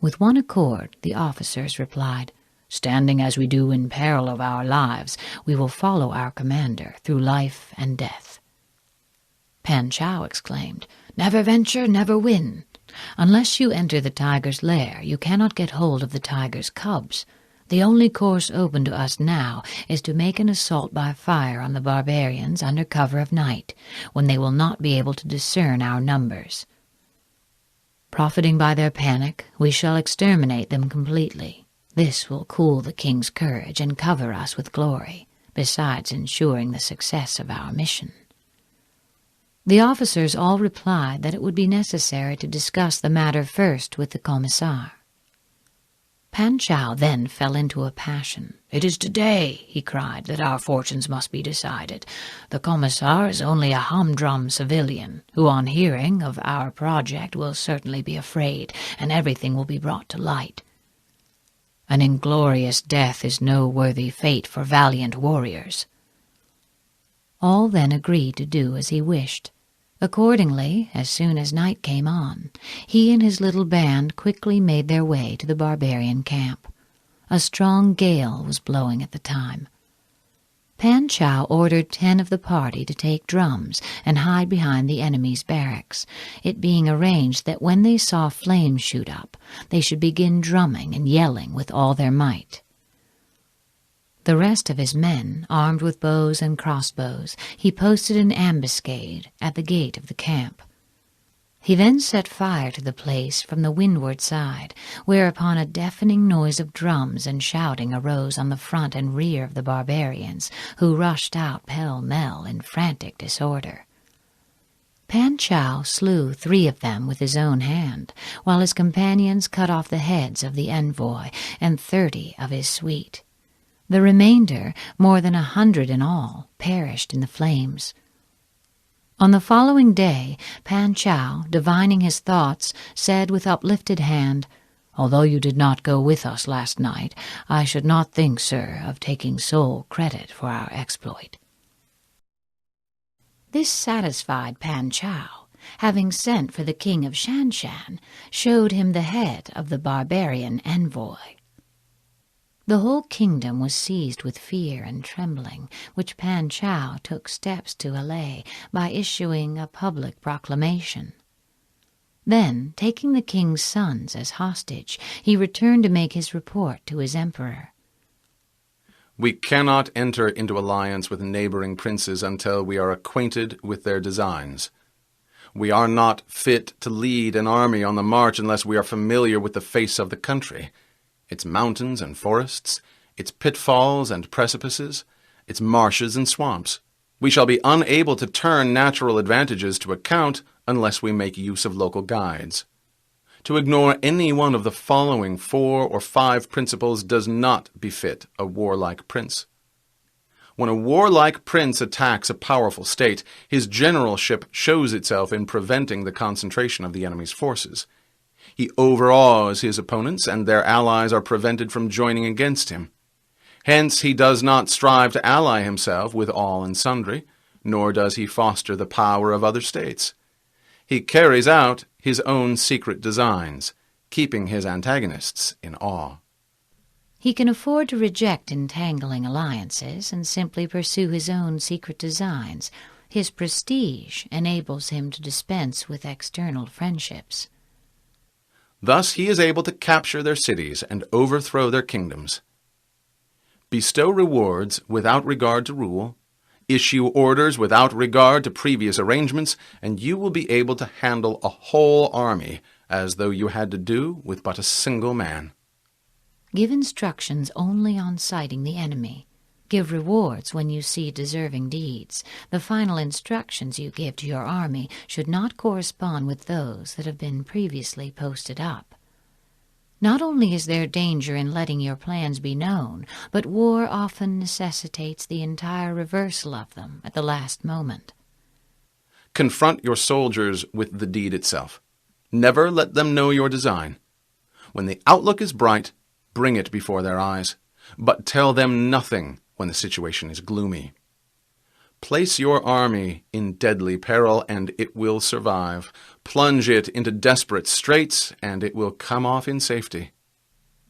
With one accord, the officers replied, "Standing as we do in peril of our lives, we will follow our commander through life and death." Pan Chao exclaimed, "Never venture, never win. Unless you enter the tiger's lair, you cannot get hold of the tiger's cubs. The only course open to us now is to make an assault by fire on the barbarians under cover of night, when they will not be able to discern our numbers. Profiting by their panic, we shall exterminate them completely. This will cool the king's courage and cover us with glory, besides ensuring the success of our mission." The officers all replied that it would be necessary to discuss the matter first with the Commissar. Pan Chao then fell into a passion. "It is today," he cried, "that our fortunes must be decided. The Commissar is only a humdrum civilian, who on hearing of our project will certainly be afraid, and everything will be brought to light. An inglorious death is no worthy fate for valiant warriors." All then agreed to do as he wished. Accordingly, as soon as night came on, he and his little band quickly made their way to the barbarian camp. A strong gale was blowing at the time. Pan Chao ordered 10 of the party to take drums and hide behind the enemy's barracks, it being arranged that when they saw flames shoot up, they should begin drumming and yelling with all their might. The rest of his men, armed with bows and crossbows, he posted an ambuscade at the gate of the camp. He then set fire to the place from the windward side, whereupon a deafening noise of drums and shouting arose on the front and rear of the barbarians, who rushed out pell-mell in frantic disorder. Pan Chao slew 3 of them with his own hand, while his companions cut off the heads of the envoy and 30 of his suite. The remainder, more than 100 in all, perished in the flames. On the following day, Pan Chao, divining his thoughts, said with uplifted hand, "Although you did not go with us last night, I should not think, sir, of taking sole credit for our exploit." This satisfied Pan Chao, having sent for the king of Shanshan, showed him the head of the barbarian envoy. The whole kingdom was seized with fear and trembling, which Pan Chao took steps to allay by issuing a public proclamation. Then, taking the king's sons as hostage, he returned to make his report to his emperor. "We cannot enter into alliance with neighboring princes until we are acquainted with their designs. We are not fit to lead an army on the march unless we are familiar with the face of the country, its mountains and forests, its pitfalls and precipices, its marshes and swamps. We shall be unable to turn natural advantages to account unless we make use of local guides. To ignore any one of the following 4 or 5 principles does not befit a warlike prince. When a warlike prince attacks a powerful state, his generalship shows itself in preventing the concentration of the enemy's forces. He overawes his opponents, and their allies are prevented from joining against him. Hence he does not strive to ally himself with all and sundry, nor does he foster the power of other states. He carries out his own secret designs, keeping his antagonists in awe. He can afford to reject entangling alliances and simply pursue his own secret designs. His prestige enables him to dispense with external friendships. Thus he is able to capture their cities and overthrow their kingdoms. Bestow rewards without regard to rule, issue orders without regard to previous arrangements, and you will be able to handle a whole army as though you had to do with but a single man. Give instructions only on sighting the enemy. Give rewards when you see deserving deeds. The final instructions you give to your army should not correspond with those that have been previously posted up. Not only is there danger in letting your plans be known, but war often necessitates the entire reversal of them at the last moment. Confront your soldiers with the deed itself. Never let them know your design. When the outlook is bright, bring it before their eyes, but tell them nothing when the situation is gloomy. Place your army in deadly peril, and it will survive. Plunge it into desperate straits, and it will come off in safety.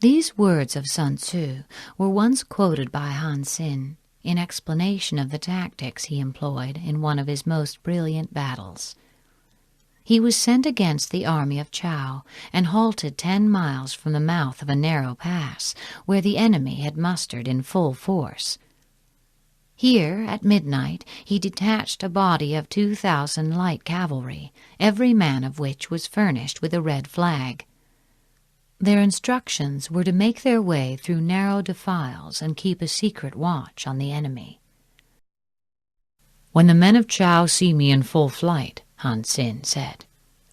These words of Sun Tzu were once quoted by Han Xin in explanation of the tactics he employed in one of his most brilliant battles. He was sent against the army of Chao and halted 10 miles from the mouth of a narrow pass where the enemy had mustered in full force. Here, at midnight, he detached a body of 2,000 light cavalry, every man of which was furnished with a red flag. Their instructions were to make their way through narrow defiles and keep a secret watch on the enemy. "When the men of Chao see me in full flight," Han Xin said,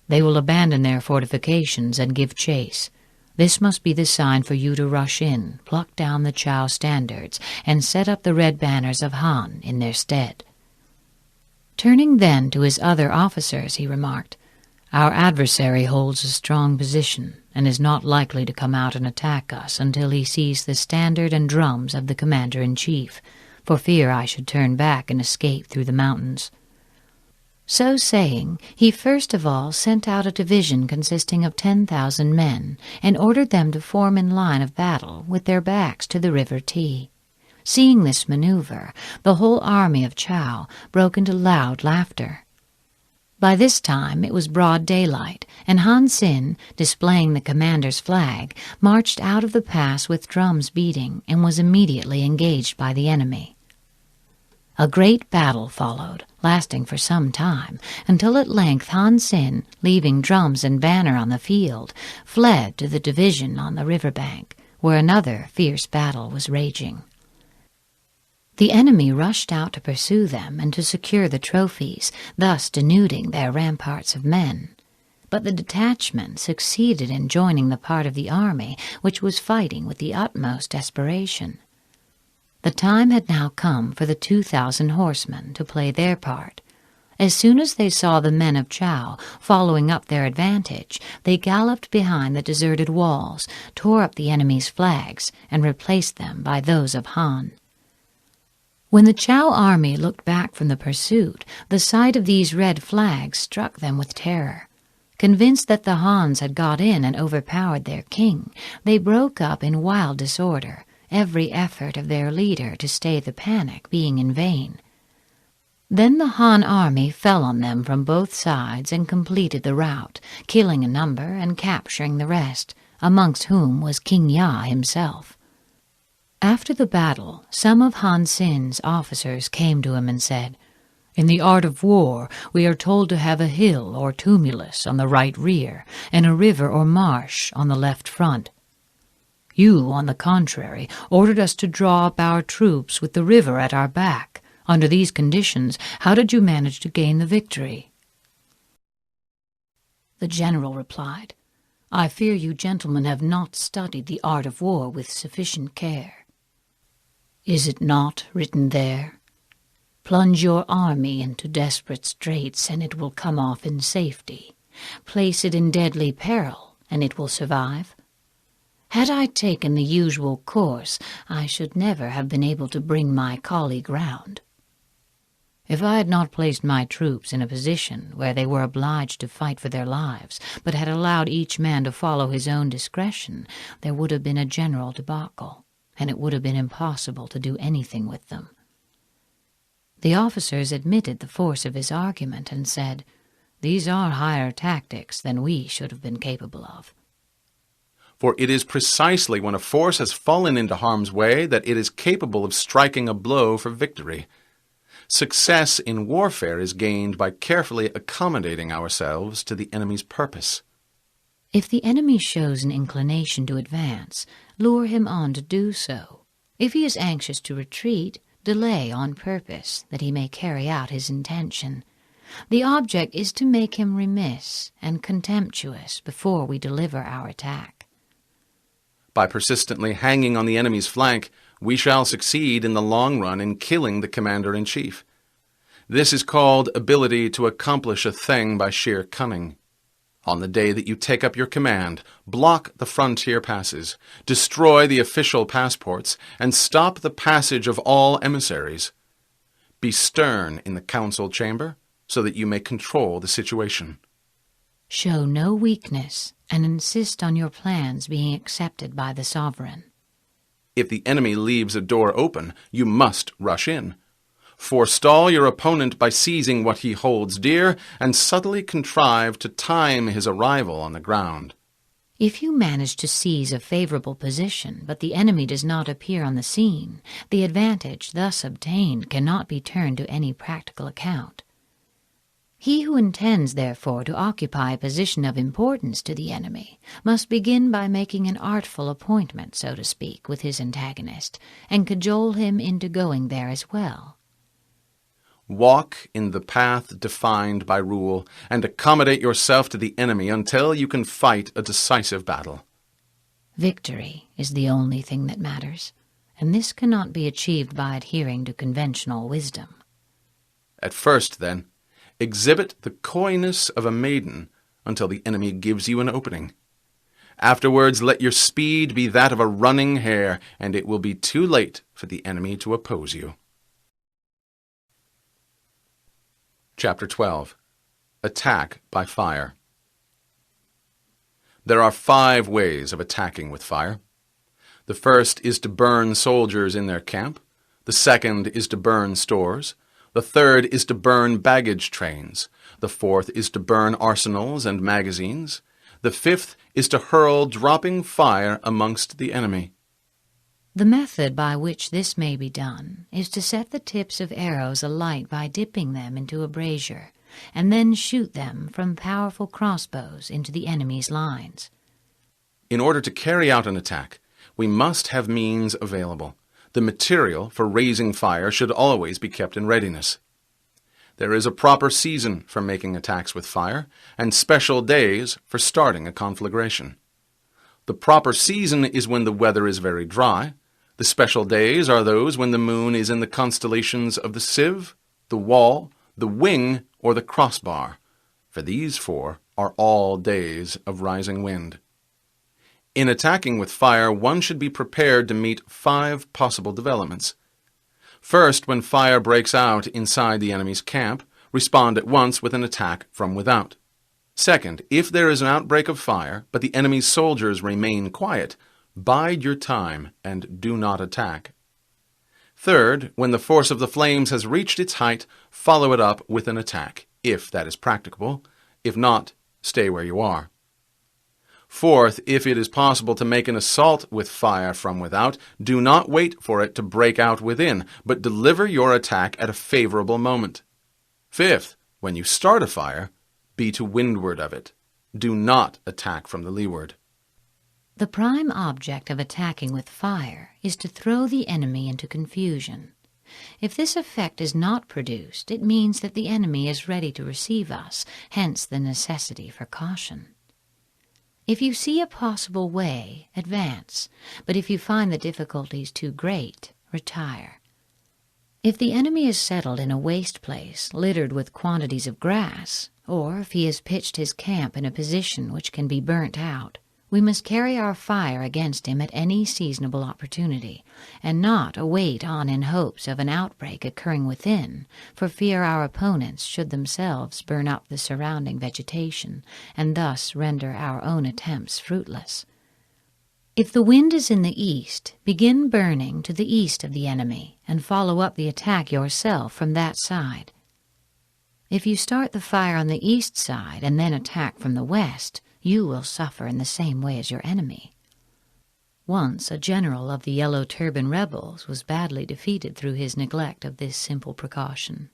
"they will abandon their fortifications and give chase. This must be the sign for you to rush in, pluck down the Chao standards, and set up the red banners of Han in their stead." Turning then to his other officers, he remarked, "Our adversary holds a strong position and is not likely to come out and attack us until he sees the standard and drums of the commander-in-chief, for fear I should turn back and escape through the mountains." So saying, he first of all sent out a division consisting of 10,000 men and ordered them to form in line of battle with their backs to the River Ti. Seeing this maneuver, the whole army of Chao broke into loud laughter. By this time it was broad daylight, and Han Xin, displaying the commander's flag, marched out of the pass with drums beating and was immediately engaged by the enemy. A great battle followed, lasting for some time, until at length Han Xin, leaving drums and banner on the field, fled to the division on the river bank, where another fierce battle was raging. The enemy rushed out to pursue them and to secure the trophies, thus denuding their ramparts of men. But the detachment succeeded in joining the part of the army which was fighting with the utmost desperation. The time had now come for the 2,000 horsemen to play their part. As soon as they saw the men of Chao following up their advantage, they galloped behind the deserted walls, tore up the enemy's flags, and replaced them by those of Han. When the Chao army looked back from the pursuit, the sight of these red flags struck them with terror. Convinced that the Hans had got in and overpowered their king, they broke up in wild disorder, every effort of their leader to stay the panic being in vain. Then the Han army fell on them from both sides and completed the rout, killing a number and capturing the rest, amongst whom was King Ya himself. After the battle, some of Han Xin's officers came to him and said, "In the art of war, we are told to have a hill or tumulus on the right rear, and a river or marsh on the left front. You, on the contrary, ordered us to draw up our troops with the river at our back. Under these conditions, how did you manage to gain the victory?" The general replied, "I fear you gentlemen have not studied the art of war with sufficient care. Is it not written there? Plunge your army into desperate straits, and it will come off in safety. Place it in deadly peril, and it will survive. Had I taken the usual course, I should never have been able to bring my colleague round. If I had not placed my troops in a position where they were obliged to fight for their lives, but had allowed each man to follow his own discretion, there would have been a general debacle, and it would have been impossible to do anything with them." The officers admitted the force of his argument and said, "These are higher tactics than we should have been capable of." For it is precisely when a force has fallen into harm's way that it is capable of striking a blow for victory. Success in warfare is gained by carefully accommodating ourselves to the enemy's purpose. If the enemy shows an inclination to advance, lure him on to do so. If he is anxious to retreat, delay on purpose that he may carry out his intention. The object is to make him remiss and contemptuous before we deliver our attack. By persistently hanging on the enemy's flank, we shall succeed in the long run in killing the commander-in-chief. This is called ability to accomplish a thing by sheer cunning. On the day that you take up your command, block the frontier passes, destroy the official passports, and stop the passage of all emissaries. Be stern in the council chamber, so that you may control the situation. Show no weakness, and insist on your plans being accepted by the sovereign. If the enemy leaves a door open, you must rush in. Forestall your opponent by seizing what he holds dear, and subtly contrive to time his arrival on the ground. If you manage to seize a favorable position, but the enemy does not appear on the scene, the advantage thus obtained cannot be turned to any practical account. He who intends, therefore, to occupy a position of importance to the enemy must begin by making an artful appointment, so to speak, with his antagonist, and cajole him into going there as well. Walk in the path defined by rule, and accommodate yourself to the enemy until you can fight a decisive battle. Victory is the only thing that matters, and this cannot be achieved by adhering to conventional wisdom. At first, then, exhibit the coyness of a maiden until the enemy gives you an opening. Afterwards, let your speed be that of a running hare, and it will be too late for the enemy to oppose you. Chapter 12. Attack by Fire. There are 5 ways of attacking with fire. The first is to burn soldiers in their camp. The second is to burn stores. The third is to burn baggage trains. The fourth is to burn arsenals and magazines. The fifth is to hurl dropping fire amongst the enemy. The method by which this may be done is to set the tips of arrows alight by dipping them into a brazier, and then shoot them from powerful crossbows into the enemy's lines. In order to carry out an attack, we must have means available. The material for raising fire should always be kept in readiness. There is a proper season for making attacks with fire, and special days for starting a conflagration. The proper season is when the weather is very dry. The special days are those when the moon is in the constellations of the sieve, the wall, the wing, or the crossbar, for these 4 are all days of rising wind. In attacking with fire, one should be prepared to meet 5 possible developments. First, when fire breaks out inside the enemy's camp, respond at once with an attack from without. Second, if there is an outbreak of fire, but the enemy's soldiers remain quiet, bide your time and do not attack. Third, when the force of the flames has reached its height, follow it up with an attack, if that is practicable. If not, stay where you are. Fourth, if it is possible to make an assault with fire from without, do not wait for it to break out within, but deliver your attack at a favorable moment. Fifth, when you start a fire, be to windward of it. Do not attack from the leeward. The prime object of attacking with fire is to throw the enemy into confusion. If this effect is not produced, it means that the enemy is ready to receive us, hence the necessity for caution. If you see a possible way, advance, but if you find the difficulties too great, retire. If the enemy is settled in a waste place littered with quantities of grass, or if he has pitched his camp in a position which can be burnt out, we must carry our fire against him at any seasonable opportunity, and not await on in hopes of an outbreak occurring within, for fear our opponents should themselves burn up the surrounding vegetation, and thus render our own attempts fruitless. If the wind is in the east, begin burning to the east of the enemy, and follow up the attack yourself from that side. If you start the fire on the east side and then attack from the west, you will suffer in the same way as your enemy. Once a general of the Yellow Turban rebels was badly defeated through his neglect of this simple precaution.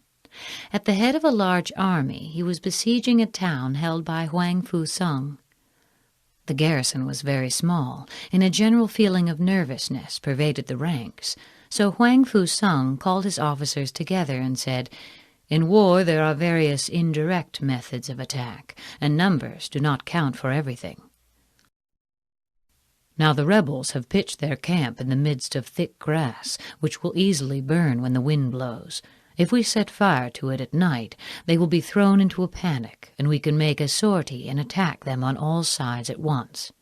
At the head of a large army, he was besieging a town held by Huang Fu-sung. The garrison was very small, and a general feeling of nervousness pervaded the ranks, so Huang Fu-sung called his officers together and said, "In war there are various indirect methods of attack, and numbers do not count for everything. Now the rebels have pitched their camp in the midst of thick grass, which will easily burn when the wind blows. If we set fire to it at night, they will be thrown into a panic, and we can make a sortie and attack them on all sides at once."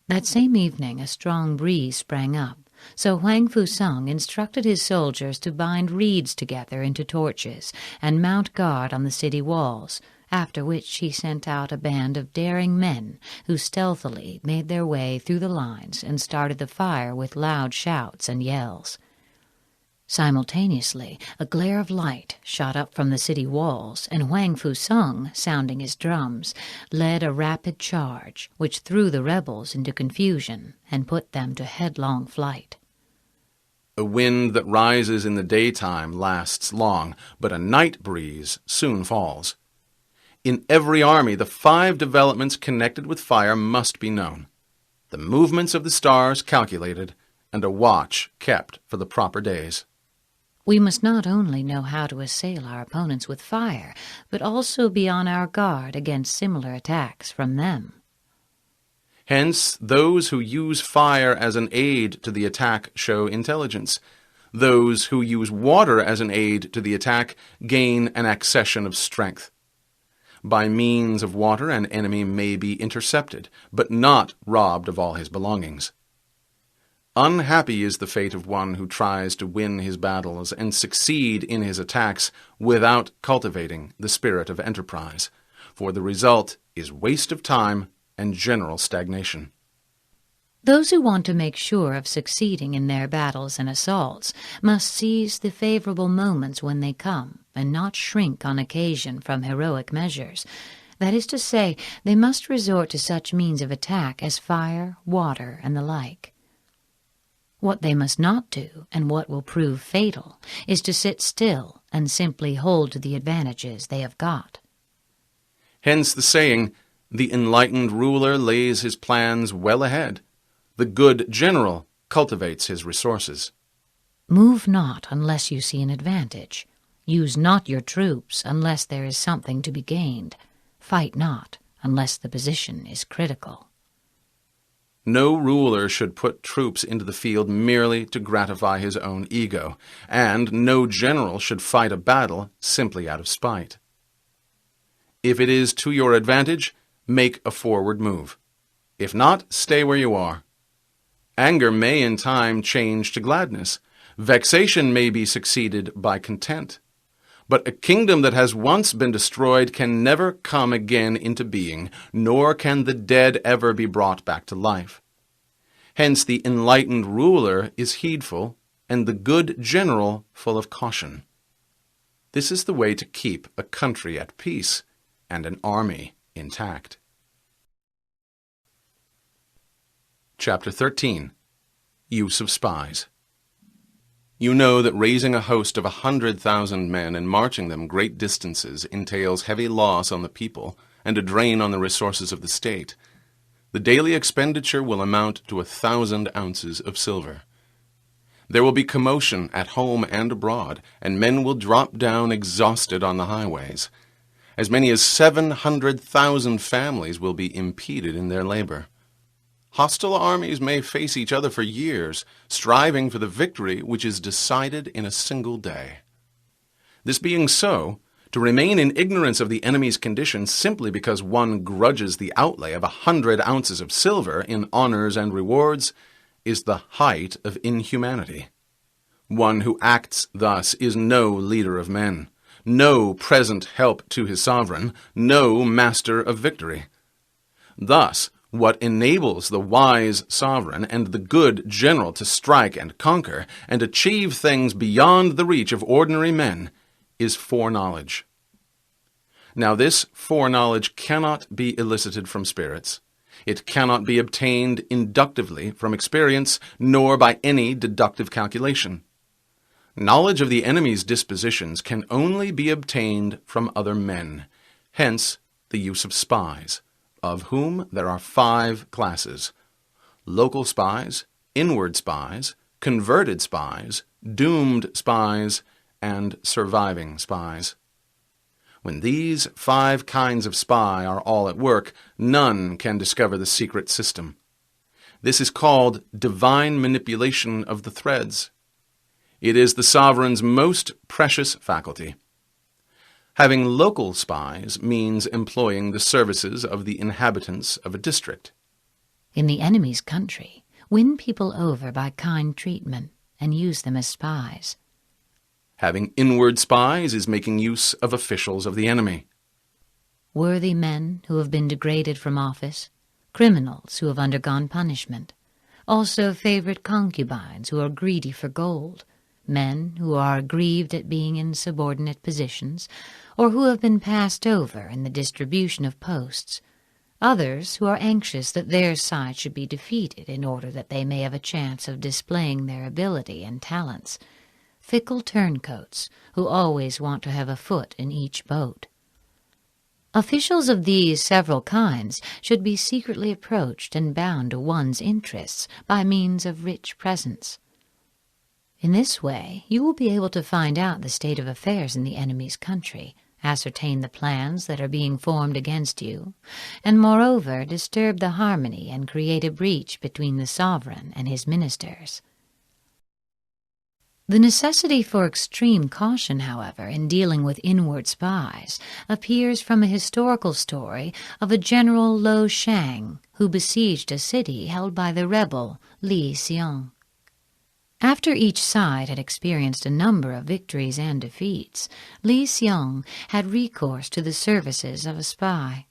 That same evening a strong breeze sprang up, So Huang Fusung instructed his soldiers to bind reeds together into torches and mount guard on the city walls, after which he sent out a band of daring men who stealthily made their way through the lines and started the fire with loud shouts and yells. Simultaneously, a glare of light shot up from the city walls, and Huang Fusung, sounding his drums, led a rapid charge which threw the rebels into confusion and put them to headlong flight. A wind that rises in the daytime lasts long, but a night breeze soon falls. In every army, the 5 developments connected with fire must be known, the movements of the stars calculated, and a watch kept for the proper days. We must not only know how to assail our opponents with fire, but also be on our guard against similar attacks from them. Hence, those who use fire as an aid to the attack show intelligence. Those who use water as an aid to the attack gain an accession of strength. By means of water, an enemy may be intercepted, but not robbed of all his belongings. Unhappy is the fate of one who tries to win his battles and succeed in his attacks without cultivating the spirit of enterprise, for the result is waste of time and general stagnation. Those who want to make sure of succeeding in their battles and assaults must seize the favorable moments when they come, and not shrink on occasion from heroic measures. That is to say, they must resort to such means of attack as fire, water, and the like. What they must not do, and what will prove fatal, is to sit still and simply hold to the advantages they have got. Hence the saying, the enlightened ruler lays his plans well ahead. The good general cultivates his resources. Move not unless you see an advantage. Use not your troops unless there is something to be gained. Fight not unless the position is critical. No ruler should put troops into the field merely to gratify his own ego, and no general should fight a battle simply out of spite. If it is to your advantage, make a forward move. If not, stay where you are. Anger may in time change to gladness. Vexation may be succeeded by content. But a kingdom that has once been destroyed can never come again into being, nor can the dead ever be brought back to life. Hence the enlightened ruler is heedful, and the good general full of caution. This is the way to keep a country at peace and an army intact. Chapter 13. Use of Spies. You know that raising a host of 100,000 men and marching them great distances entails heavy loss on the people and a drain on the resources of the state. The daily expenditure will amount to 1,000 ounces of silver. There will be commotion at home and abroad, and men will drop down exhausted on the highways. As many as 700,000 families will be impeded in their labor. Hostile armies may face each other for years, striving for the victory which is decided in a single day. This being so, to remain in ignorance of the enemy's condition simply because one grudges the outlay of 100 ounces of silver in honors and rewards is the height of inhumanity. One who acts thus is no leader of men, no present help to his sovereign, no master of victory. Thus, what enables the wise sovereign and the good general to strike and conquer and achieve things beyond the reach of ordinary men is foreknowledge. Now this foreknowledge cannot be elicited from spirits. It cannot be obtained inductively from experience, nor by any deductive calculation. Knowledge of the enemy's dispositions can only be obtained from other men, hence the use of spies, of whom there are 5 classes: local spies, inward spies, converted spies, doomed spies, and surviving spies. When these 5 kinds of spy are all at work, none can discover the secret system. This is called divine manipulation of the threads. It is the sovereign's most precious faculty. Having local spies means employing the services of the inhabitants of a district. In the enemy's country, win people over by kind treatment, and use them as spies. Having inward spies is making use of officials of the enemy. Worthy men who have been degraded from office, criminals who have undergone punishment, also favorite concubines who are greedy for gold, men who are aggrieved at being in subordinate positions, or who have been passed over in the distribution of posts, others who are anxious that their side should be defeated in order that they may have a chance of displaying their ability and talents, fickle turncoats who always want to have a foot in each boat. Officials of these several kinds should be secretly approached and bound to one's interests by means of rich presents. In this way, you will be able to find out the state of affairs in the enemy's country, ascertain the plans that are being formed against you, and moreover disturb the harmony and create a breach between the sovereign and his ministers. The necessity for extreme caution, however, in dealing with inward spies appears from a historical story of a General Lo Shang who besieged a city held by the rebel Li Xiong. After each side had experienced a number of victories and defeats, Li Xiong had recourse to the services of a spy.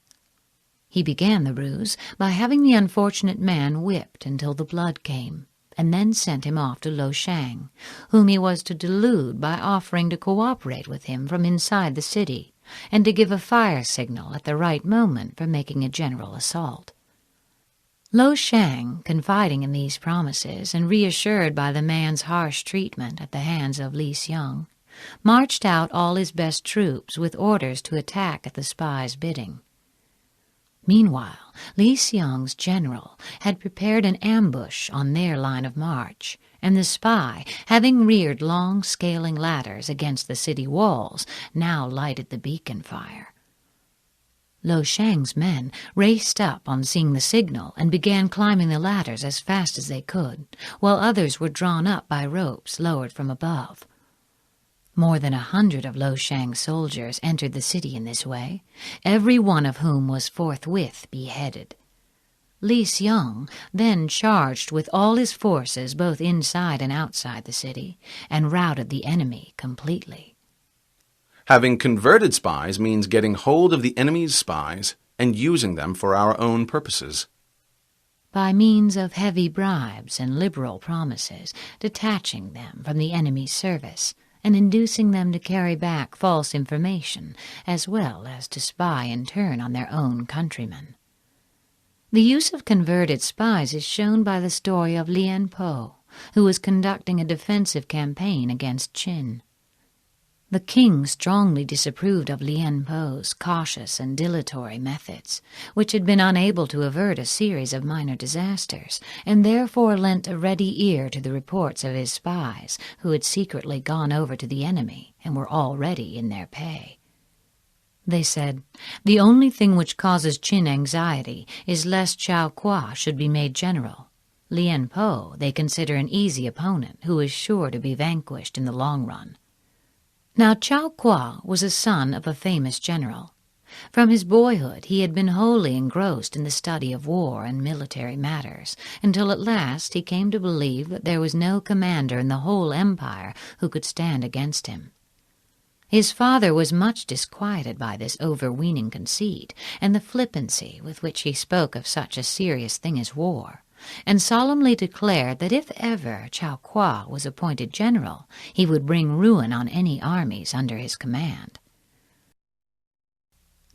He began the ruse by having the unfortunate man whipped until the blood came, and then sent him off to Lo Shang, whom he was to delude by offering to cooperate with him from inside the city, and to give a fire signal at the right moment for making a general assault. Lo Shang, confiding in these promises and reassured by the man's harsh treatment at the hands of Li Xiong, marched out all his best troops with orders to attack at the spy's bidding. Meanwhile, Li Xiong's general had prepared an ambush on their line of march, and the spy, having reared long scaling ladders against the city walls, now lighted the beacon fire. Lo Shang's men raced up on seeing the signal and began climbing the ladders as fast as they could, while others were drawn up by ropes lowered from above. More than 100 of Lo Shang's soldiers entered the city in this way, every one of whom was forthwith beheaded. Li Xiong then charged with all his forces both inside and outside the city, and routed the enemy completely. Having converted spies means getting hold of the enemy's spies and using them for our own purposes. By means of heavy bribes and liberal promises, detaching them from the enemy's service, and inducing them to carry back false information, as well as to spy in turn on their own countrymen. The use of converted spies is shown by the story of Lian Po, who was conducting a defensive campaign against Qin. The king strongly disapproved of Lian Po's cautious and dilatory methods, which had been unable to avert a series of minor disasters, and therefore lent a ready ear to the reports of his spies, who had secretly gone over to the enemy and were already in their pay. They said, "The only thing which causes Qin anxiety is lest Chao Kuo should be made general. Lian Po they consider an easy opponent who is sure to be vanquished in the long run." Now Chao Kuo was a son of a famous general. From his boyhood he had been wholly engrossed in the study of war and military matters, until at last he came to believe that there was no commander in the whole empire who could stand against him. His father was much disquieted by this overweening conceit and the flippancy with which he spoke of such a serious thing as war, and solemnly declared that if ever Chao Kuo was appointed general, he would bring ruin on any armies under his command.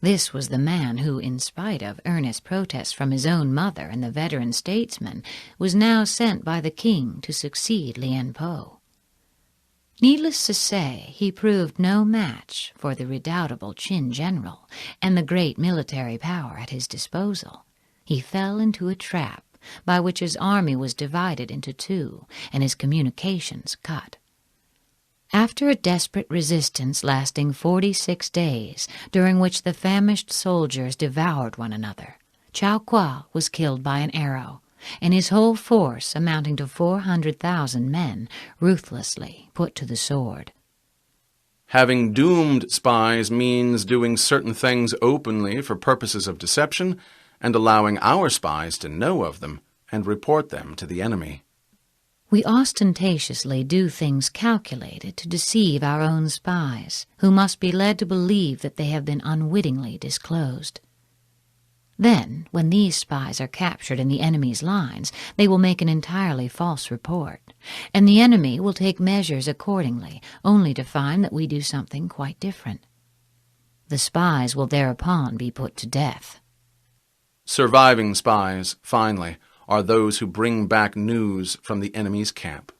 This was the man who, in spite of earnest protests from his own mother and the veteran statesman, was now sent by the king to succeed Lian Po. Needless to say, he proved no match for the redoubtable Qin general and the great military power at his disposal. He fell into a trap by which his army was divided into two and his communications cut. After a desperate resistance lasting 46 days, during which the famished soldiers devoured one another, Chao Kuo was killed by an arrow, and his whole force, amounting to 400,000 men, ruthlessly put to the sword. Having doomed spies means doing certain things openly for purposes of deception and allowing our spies to know of them and report them to the enemy. We ostentatiously do things calculated to deceive our own spies, who must be led to believe that they have been unwittingly disclosed. Then, when these spies are captured in the enemy's lines, they will make an entirely false report, and the enemy will take measures accordingly, only to find that we do something quite different. The spies will thereupon be put to death. Surviving spies, finally, are those who bring back news from the enemy's camp.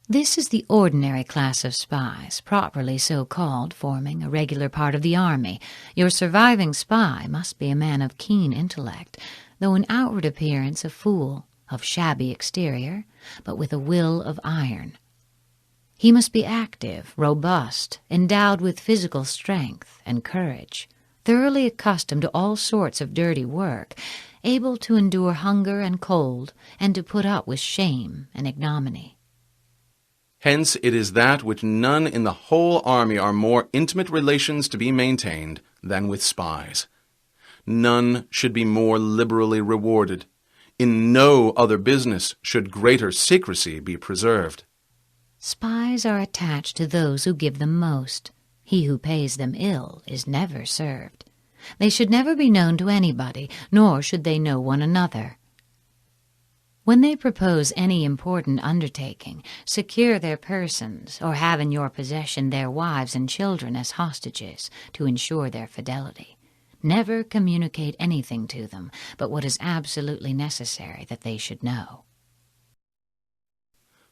This is the ordinary class of spies, properly so called, forming a regular part of the army. Your surviving spy must be a man of keen intellect, though in outward appearance a fool, of shabby exterior, but with a will of iron. He must be active, robust, endowed with physical strength and courage, thoroughly accustomed to all sorts of dirty work, able to endure hunger and cold, and to put up with shame and ignominy. Hence it is that which none in the whole army are more intimate relations to be maintained than with spies. None should be more liberally rewarded. In no other business should greater secrecy be preserved. Spies are attached to those who give them most. He who pays them ill is never served. They should never be known to anybody, nor should they know one another. When they propose any important undertaking, secure their persons, or have in your possession their wives and children as hostages, to ensure their fidelity. Never communicate anything to them but what is absolutely necessary that they should know.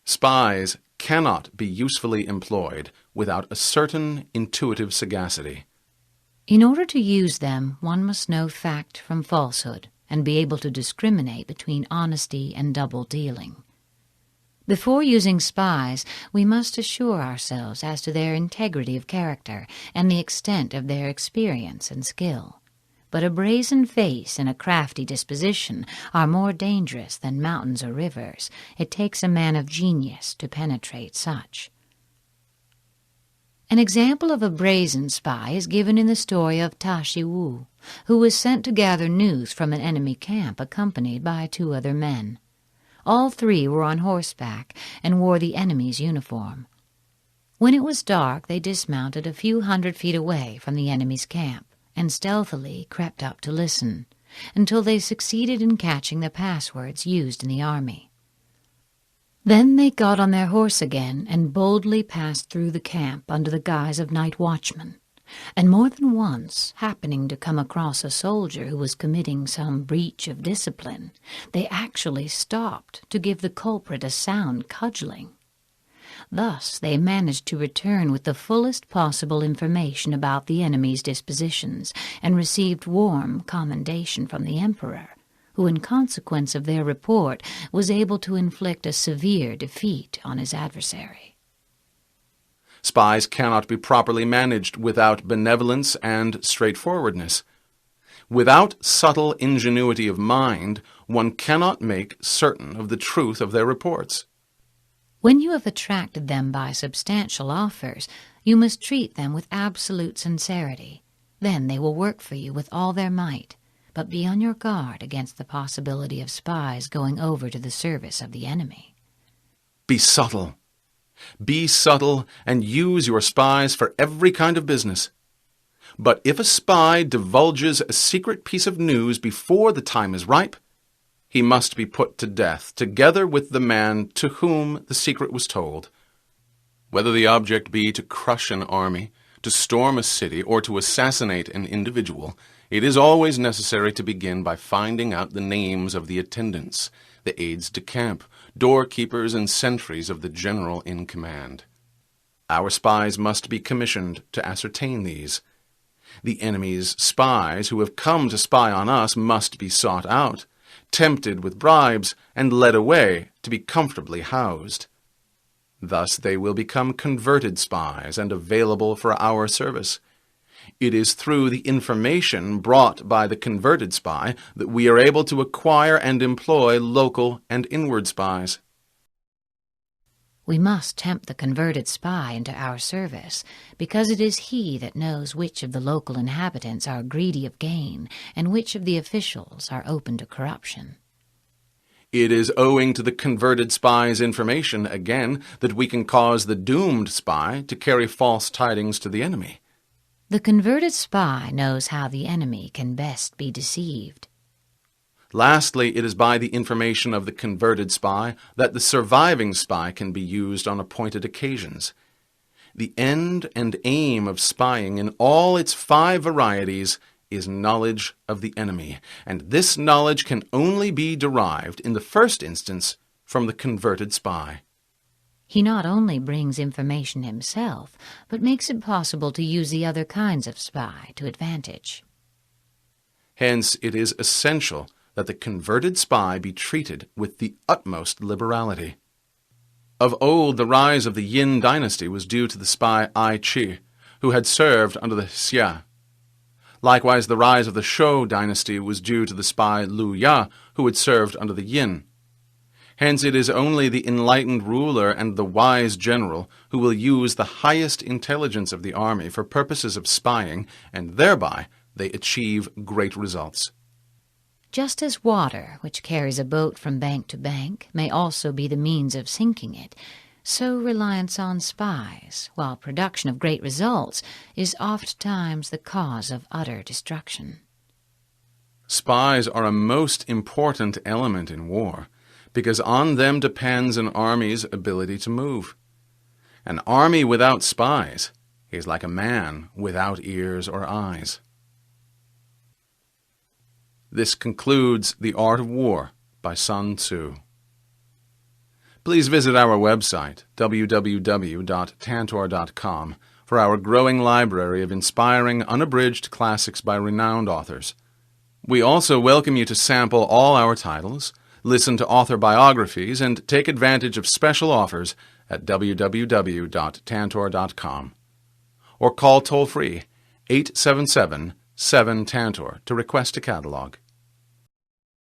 Spies cannot be usefully employed without a certain intuitive sagacity. In order to use them, one must know fact from falsehood, and be able to discriminate between honesty and double-dealing. Before using spies, we must assure ourselves as to their integrity of character and the extent of their experience and skill. But a brazen face and a crafty disposition are more dangerous than mountains or rivers. It takes a man of genius to penetrate such. An example of a brazen spy is given in the story of Ta Shi Wu, who was sent to gather news from an enemy camp accompanied by 2 other men. All 3 were on horseback and wore the enemy's uniform. When it was dark, they dismounted a few 100 feet away from the enemy's camp and stealthily crept up to listen, until they succeeded in catching the passwords used in the army. Then they got on their horse again and boldly passed through the camp under the guise of night watchmen, and more than once, happening to come across a soldier who was committing some breach of discipline, they actually stopped to give the culprit a sound cudgeling. Thus they managed to return with the fullest possible information about the enemy's dispositions, and received warm commendation from the emperor, who in consequence of their report was able to inflict a severe defeat on his adversary. Spies cannot be properly managed without benevolence and straightforwardness. Without subtle ingenuity of mind, one cannot make certain of the truth of their reports. When you have attracted them by substantial offers, you must treat them with absolute sincerity. Then they will work for you with all their might, but be on your guard against the possibility of spies going over to the service of the enemy. Be subtle. Be subtle and use your spies for every kind of business. But if a spy divulges a secret piece of news before the time is ripe, he must be put to death, together with the man to whom the secret was told. Whether the object be to crush an army, to storm a city, or to assassinate an individual, it is always necessary to begin by finding out the names of the attendants, the aides-de-camp, doorkeepers, and sentries of the general in command. Our spies must be commissioned to ascertain these. The enemy's spies who have come to spy on us must be sought out, tempted with bribes, and led away to be comfortably housed. Thus they will become converted spies and available for our service. It is through the information brought by the converted spy that we are able to acquire and employ local and inward spies. We must tempt the converted spy into our service, because it is he that knows which of the local inhabitants are greedy of gain and which of the officials are open to corruption. It is owing to the converted spy's information, again, that we can cause the doomed spy to carry false tidings to the enemy. The converted spy knows how the enemy can best be deceived. Lastly, it is by the information of the converted spy that the surviving spy can be used on appointed occasions. The end and aim of spying in all its 5 varieties is knowledge of the enemy, and this knowledge can only be derived in the first instance from the converted spy. He not only brings information himself, but makes it possible to use the other kinds of spy to advantage. Hence, it is essential that the converted spy be treated with the utmost liberality. Of old, the rise of the Yin dynasty was due to the spy Ai Chi, who had served under the Xia. Likewise, the rise of the Shou dynasty was due to the spy Liu Ya, who had served under the Yin. Hence, it is only the enlightened ruler and the wise general who will use the highest intelligence of the army for purposes of spying, and thereby they achieve great results. Just as water, which carries a boat from bank to bank, may also be the means of sinking it, so reliance on spies, while production of great results, is ofttimes the cause of utter destruction. Spies are a most important element in war, because on them depends an army's ability to move. An army without spies is like a man without ears or eyes. This concludes The Art of War by Sun Tzu. Please visit our website, www.tantor.com, for our growing library of inspiring, unabridged classics by renowned authors. We also welcome you to sample all our titles, listen to author biographies, and take advantage of special offers at www.tantor.com. Or call toll-free 877-7-TANTOR to request a catalog.